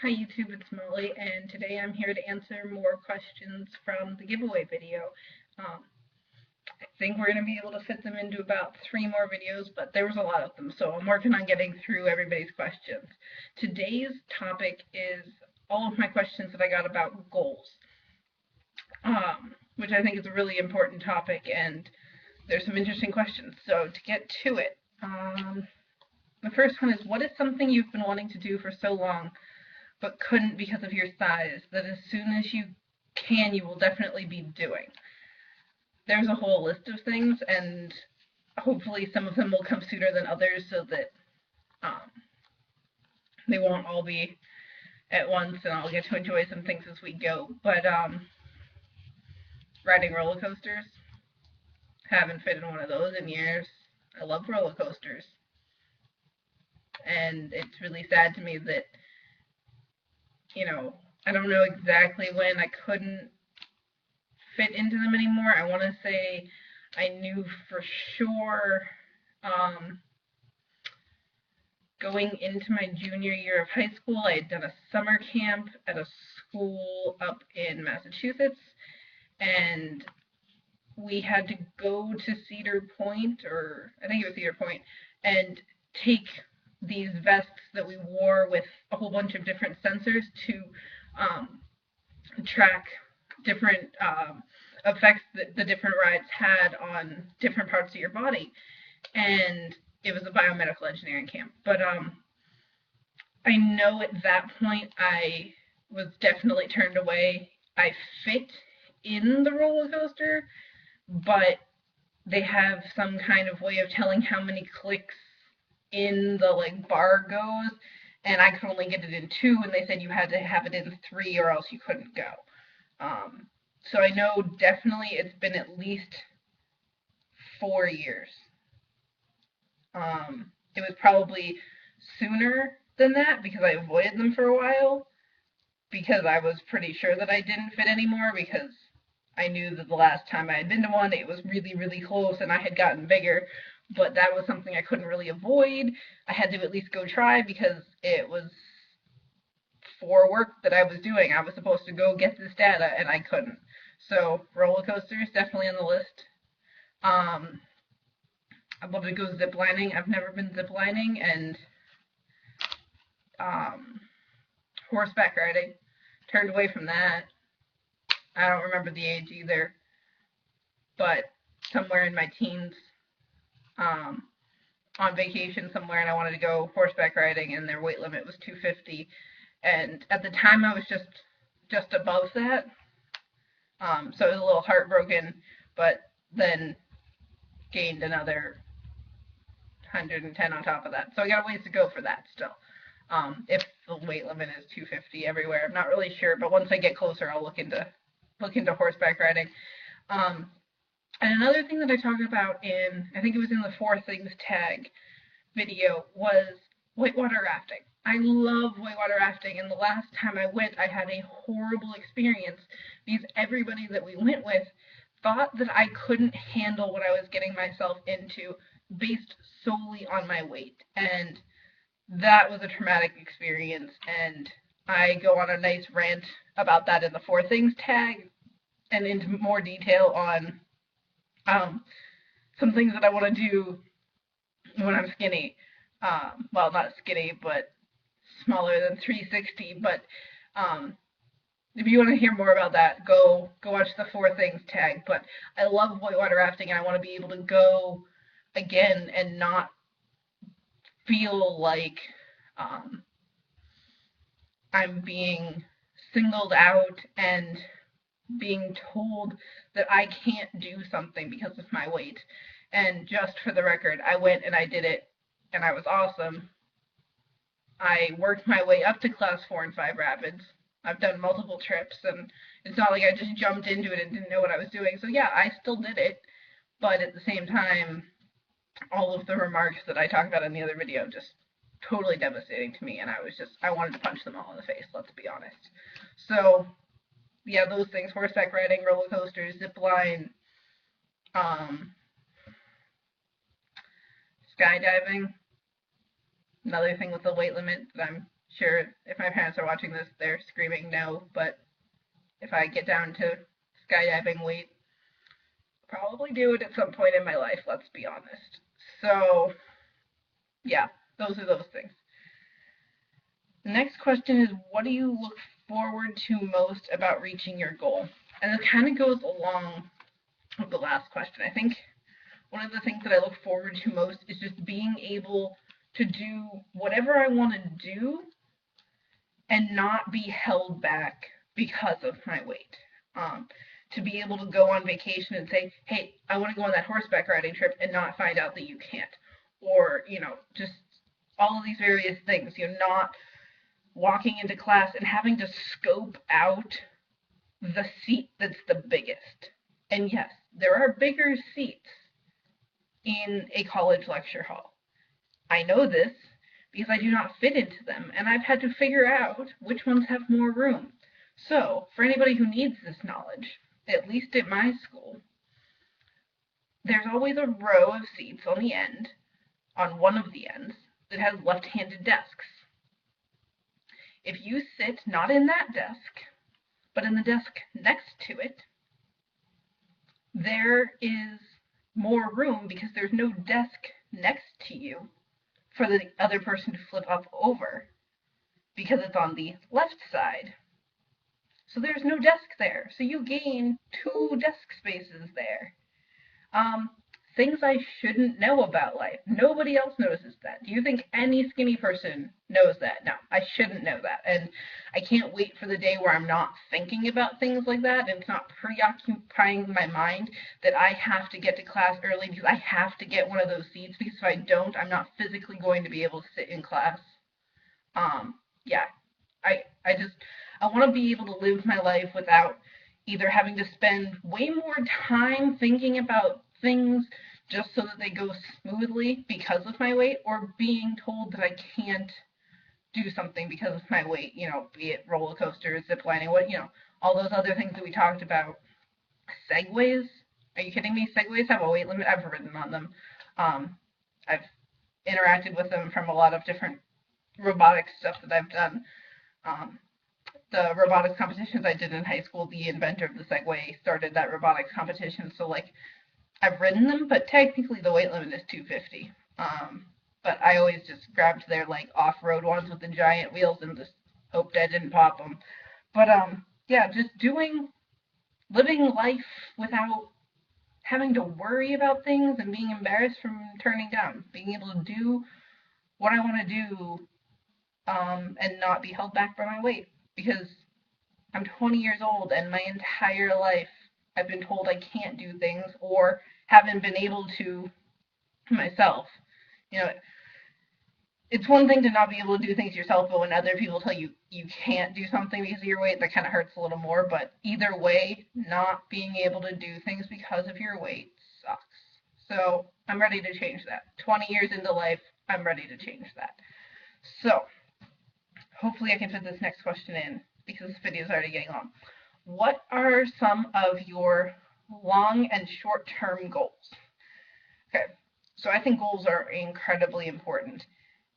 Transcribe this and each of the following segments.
Hi YouTube, it's Molly, and today I'm here to answer more questions from the giveaway video. I think we're going to be able to fit them into about 3 more videos, but there was a lot of them, so I'm working on getting through everybody's questions. Today's topic is all of my questions that I got about goals, which I think is a really important topic, and there's some interesting questions. So to get to it, the first one is, what is something you've been wanting to do for so long but couldn't because of your size, that as soon as you can, you will definitely be doing? There's a whole list of things, and hopefully some of them will come sooner than others so that um, they won't all be at once, and I'll get to enjoy some things as we go. But riding roller coasters, haven't fit in one of those in years. I love roller coasters, and it's really sad to me that, I don't know exactly when I couldn't fit into them anymore. I want to say I knew for sure going into my junior year of high school. I had done a summer camp at a school up in Massachusetts, and we had to go to Cedar Point, or I think it was Cedar Point, and take these vests that we wore with a whole bunch of different sensors to track different effects that the different rides had on different parts of your body. And it was a biomedical engineering camp. But I know at that point I was definitely turned away. I fit in the roller coaster, but they have some kind of way of telling how many clicks in the bar goes, and I could only get it in 2, and they said you had to have it in 3 or else you couldn't go. So I know definitely it's been at least 4 years. It was probably sooner than that because I avoided them for a while, because I was pretty sure that I didn't fit anymore, because I knew that the last time I had been to one, it was really, really close and I had gotten bigger, but that was something I couldn't really avoid. I had to at least go try because it was for work that I was doing. I was supposed to go get this data and I couldn't. So roller coasters definitely on the list. I'd love to go ziplining. I've never been ziplining, and horseback riding. Turned away from that. I don't remember the age either, but somewhere in my teens, on vacation somewhere, and I wanted to go horseback riding, and their weight limit was 250. And at the time, I was just above that, so I was a little heartbroken, but then gained another 110 on top of that. So I got a ways to go for that still. If the weight limit is 250 everywhere, I'm not really sure, but once I get closer, I'll look into horseback riding. And another thing that I talked about in, I think it was in the 4 Things tag video, was whitewater rafting. I love whitewater rafting, and the last time I went, I had a horrible experience because everybody that we went with thought that I couldn't handle what I was getting myself into based solely on my weight, and that was a traumatic experience, and I go on a nice rant about that in the 4 Things tag and into more detail on some things that I want to do when I'm skinny. Well, not skinny, but smaller than 360. But if you want to hear more about that, go watch the 4 Things tag. But I love whitewater rafting, and I want to be able to go again and not feel like I'm being singled out and being told that I can't do something because of my weight. And just for the record, I went and I did it, and I was awesome. I worked my way up to class 4 and 5 rapids. I've done multiple trips, and it's not like I just jumped into it and didn't know what I was doing. So yeah, I still did it, but at the same time, all of the remarks that I talk about in the other video just totally devastating to me, and I wanted to punch them all in the face, let's be honest. So yeah, those things: horseback riding, roller coasters, zip line, skydiving. Another thing with the weight limit that I'm sure if my parents are watching this, they're screaming no, but if I get down to skydiving weight, probably do it at some point in my life, let's be honest. So, yeah, those are those things. The next question is, what do you look forward to most about reaching your goal? And it kind of goes along with the last question. I think one of the things that I look forward to most is just being able to do whatever I want to do and not be held back because of my weight. To be able to go on vacation and say, hey, I want to go on that horseback riding trip and not find out that you can't. Or, just all of these various things, not walking into class and having to scope out the seat that's the biggest. And yes, there are bigger seats in a college lecture hall. I know this because I do not fit into them, and I've had to figure out which ones have more room. So, for anybody who needs this knowledge, at least at my school, there's always a row of seats on the end, on one of the ends, that has left-handed desks. If you sit not in that desk, but in the desk next to it, there is more room because there's no desk next to you for the other person to flip up over because it's on the left side. So there's no desk there. So you gain 2 desk spaces there. Things I shouldn't know about life. Nobody else notices that. Do you think any skinny person knows that? No, I shouldn't know that. And I can't wait for the day where I'm not thinking about things like that and it's not preoccupying my mind that I have to get to class early because I have to get one of those seats, because if I don't, I'm not physically going to be able to sit in class. Yeah, I want to be able to live my life without either having to spend way more time thinking about things just so that they go smoothly because of my weight, or being told that I can't do something because of my weight, be it roller coasters, zip lining, all those other things that we talked about. Segways? Are you kidding me? Segways have a weight limit. I've ridden on them. I've interacted with them from a lot of different robotics stuff that I've done. The robotics competitions I did in high school, the inventor of the Segway started that robotics competition. So, I've ridden them, but technically the weight limit is 250. But I always just grabbed their, off-road ones with the giant wheels and just hoped I didn't pop them. But, yeah, just living life without having to worry about things and being embarrassed from turning down. Being able to do what I want to do and not be held back by my weight. Because I'm 20 years old and my entire life I've been told I can't do things or haven't been able to myself. It's one thing to not be able to do things yourself, but when other people tell you you can't do something because of your weight, that kind of hurts a little more. But either way, not being able to do things because of your weight sucks. So I'm ready to change that. 20 years into life, I'm ready to change that. So hopefully I can fit this next question in because this video is already getting long. What are some of your long and short-term goals? Okay, so I think goals are incredibly important.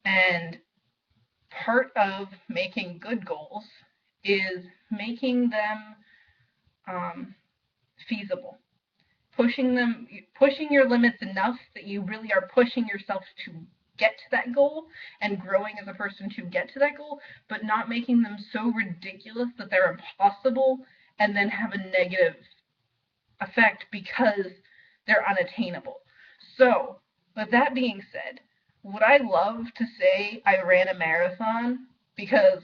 And part of making good goals is making them feasible. Pushing your limits enough that you really are pushing yourself to get to that goal and growing as a person to get to that goal, but not making them so ridiculous that they're impossible and then have a negative effect because they're unattainable. So, with that being said, would I love to say I ran a marathon? Because,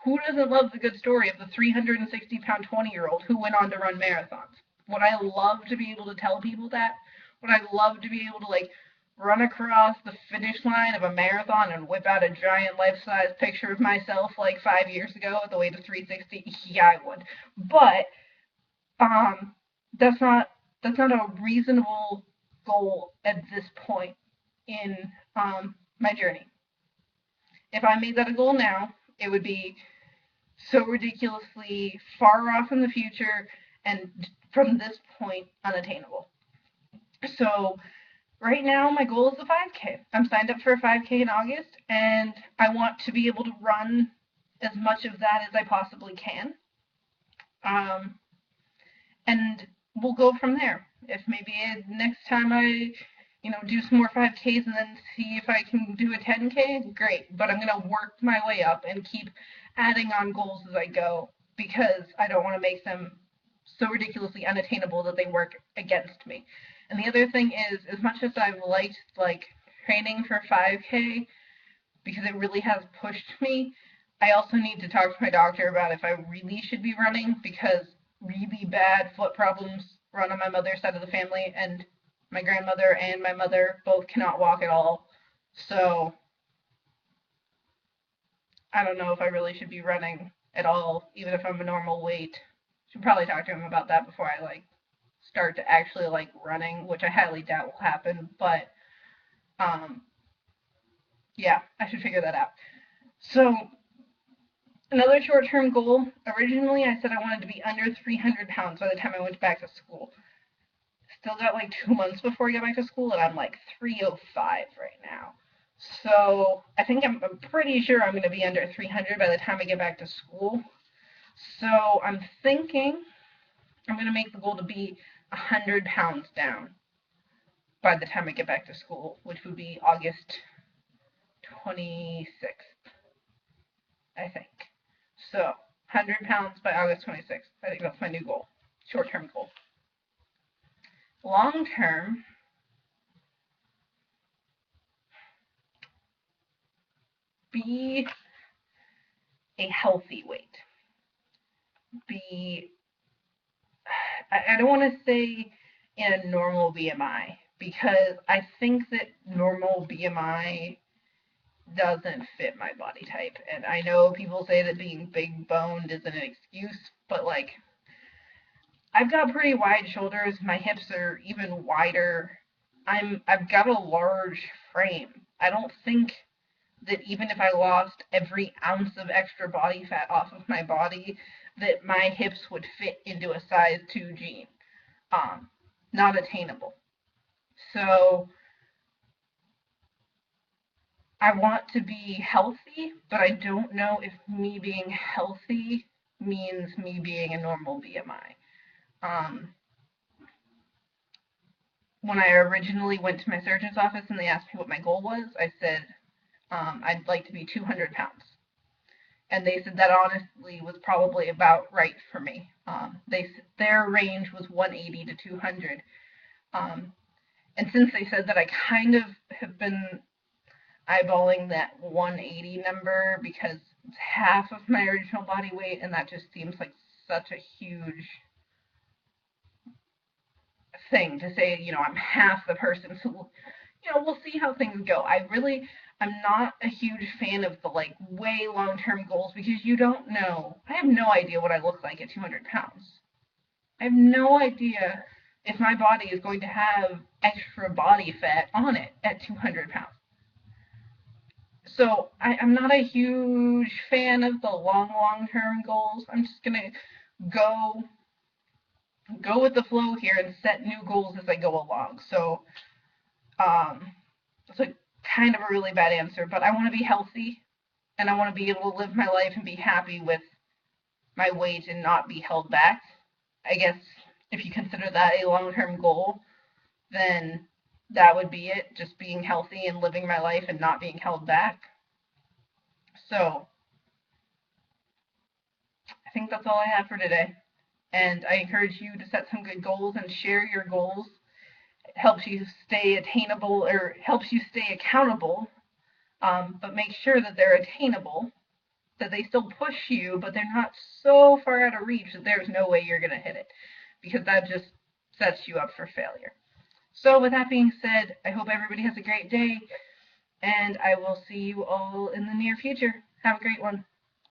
who doesn't love the good story of the 360-pound 20-year-old who went on to run marathons? Would I love to be able to tell people that? Would I love to be able to, run across the finish line of a marathon and whip out a giant life-size picture of myself 5 years ago at the weight of 360? Yeah, I would. But that's not a reasonable goal at this point in my journey. If I made that a goal now, it would be so ridiculously far off in the future and from this point unattainable. So Right now, my goal is a 5K. I'm signed up for a 5K in August, and I want to be able to run as much of that as I possibly can. Um, and we'll go from there. If maybe next time I, do some more 5Ks and then see if I can do a 10K, great. But I'm going to work my way up and keep adding on goals as I go because I don't want to make them so ridiculously unattainable that they work against me. And the other thing is, as much as I've liked training for 5K because it really has pushed me, I also need to talk to my doctor about if I really should be running because really bad foot problems run on my mother's side of the family, and my grandmother and my mother both cannot walk at all. So I don't know if I really should be running at all, even if I'm a normal weight. Should probably talk to him about that before I start to actually running, which I highly doubt will happen. But yeah, I should figure that out. So another short-term goal, originally I said I wanted to be under 300 pounds by the time I went back to school. Still got 2 months before I get back to school, and I'm 305 right now. So I think I'm pretty sure I'm going to be under 300 by the time I get back to school. So I'm thinking I'm going to make the goal to be 100 pounds down by the time I get back to school, which would be August 26th, I think. So 100 pounds by August 26th. I think that's my new goal, short-term goal. Long-term, be a healthy weight. I don't want to say in a normal BMI because I think that normal BMI doesn't fit my body type. And I know people say that being big boned isn't an excuse, but I've got pretty wide shoulders. My hips are even wider. I've got a large frame. I don't think that even if I lost every ounce of extra body fat off of my body, that my hips would fit into a size 2 jean. Not attainable. So I want to be healthy, but I don't know if me being healthy means me being a normal BMI. When I originally went to my surgeon's office and they asked me what my goal was, I said I'd like to be 200 pounds. And they said that honestly was probably about right for me. Their range was 180 to 200. And since they said that, I kind of have been eyeballing that 180 number because it's half of my original body weight, and that just seems like such a huge thing to say, I'm half the person. So, we'll see how things go. I'm not a huge fan of the way long-term goals because you don't know. I have no idea what I look like at 200 pounds. I have no idea if my body is going to have extra body fat on it at 200 pounds. So I'm not a huge fan of the long-term goals. I'm just going to go with the flow here and set new goals as I go along. So it's kind of a really bad answer, but I want to be healthy and I want to be able to live my life and be happy with my weight and not be held back. I guess if you consider that a long-term goal, then that would be it, just being healthy and living my life and not being held back. So I think that's all I have for today. And I encourage you to set some good goals and share your goals. It helps you stay attainable or helps you stay accountable, but make sure that they're attainable, that they still push you, but they're not so far out of reach that there's no way you're going to hit it, because that just sets you up for failure. So with that being said, I hope everybody has a great day, and I will see you all in the near future. Have a great one.